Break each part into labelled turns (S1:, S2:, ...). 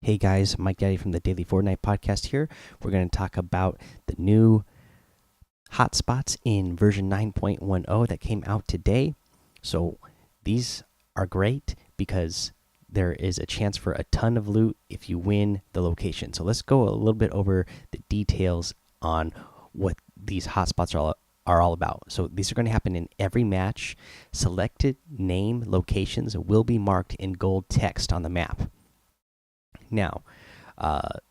S1: Hey guys, Mike Daddy from the Daily Fortnite podcast here. We're going to talk about the new hotspots in version 9.10 that came out today. So these are great because there is a chance for a ton of loot if you win the location. So let's go a little bit over the details on what these hotspots are all about. So these are going to happen in every match. Selected name locations will be marked in gold text on the map. Now,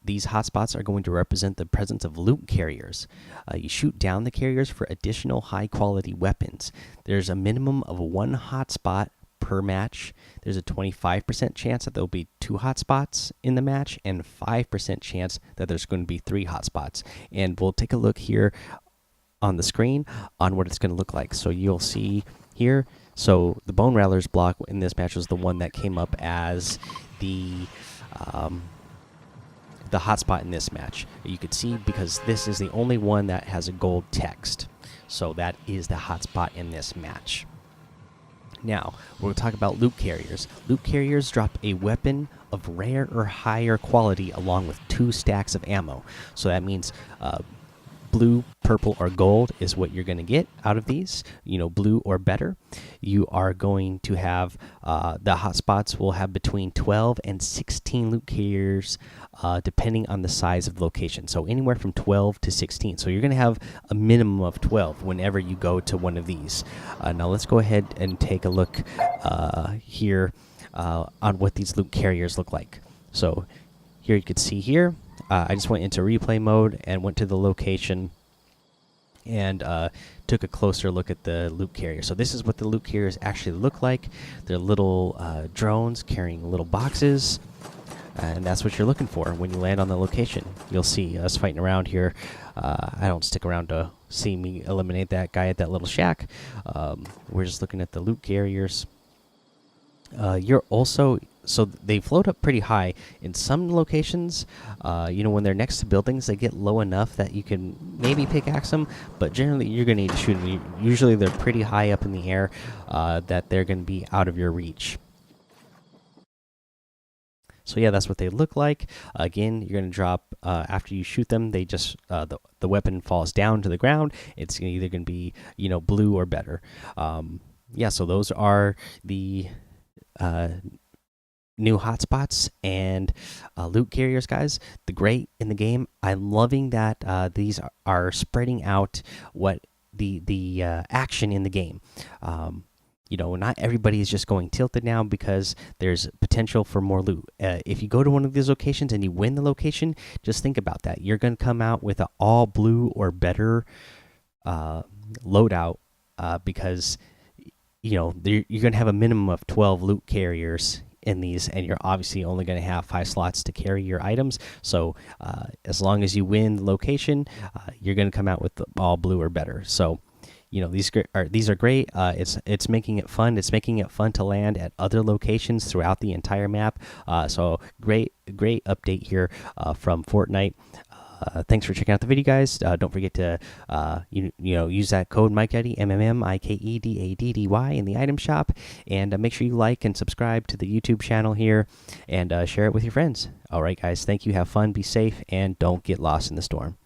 S1: these hotspots are going to represent the presence of loot carriers. You shoot down the carriers for additional high quality weapons. There's a minimum of one hotspot per match. There's a 25% chance that there'll be 2 hotspots in the match, and 5% chance that there's going to be 3 hotspots. And we'll take a look here on the screen on what it's going to look like. So you'll see here. So the Bone Rattlers block in this match was the one that came up as the hotspot in this match. You could see because this is the only one that has a gold text. So that is the hotspot in this match. Now, we're going to talk about loot carriers. Loot carriers drop a weapon of rare or higher quality along with 2 stacks of ammo. So that means blue, purple, or gold is what you're going to get out of these. You know, blue or better. You are going to have the hotspots will have between 12 and 16 loot carriers, depending on the size of the location. So anywhere from 12 to 16. So you're going to have a minimum of 12 whenever you go to one of these. Now let's go ahead and take a look here on what these loot carriers look like. So here you can see here. I just went into replay mode and went to the location and took a closer look at the loot carrier. So this is what the loot carriers actually look like. They're little drones carrying little boxes, and that's what you're looking for when you land on the location. You'll see us fighting around here. I don't stick around to see me eliminate that guy at that little shack. We're just looking at the loot carriers. You're also so they float up pretty high in some locations. You know, when they're next to buildings, they get low enough that you can maybe pickaxe them, but generally you're gonna need to shoot them. Usually they're pretty high up in the air, that they're gonna be out of your reach. So yeah, that's what they look like. Again, you're gonna drop after you shoot them. They just the weapon falls down to the ground. It's either gonna be, you know, blue or better. Yeah, so those are the new hotspots and loot carriers, guys. The great in the game. I'm loving that these are spreading out what the action in the game. You know, not everybody is just going tilted now because there's potential for more loot. If you go to one of these locations and you win the location, just think about that. You're going to come out with an all blue or better loadout because, you know, you're going to have a minimum of 12 loot carriers in these, and you're obviously only going to have 5 slots to carry your items. So as long as you win the location, you're going to come out with all blue or better. So, you know, these are great. It's making it fun. It's making it fun to land at other locations throughout the entire map. So great update here from Fortnite. Thanks for checking out the video, guys. Don't forget to you know, use that code MikeDaddy, MMMIKEDADDY in the item shop, and make sure you like and subscribe to the YouTube channel here, and share it with your friends. All right, guys. Thank you. Have fun. Be safe, and don't get lost in the storm.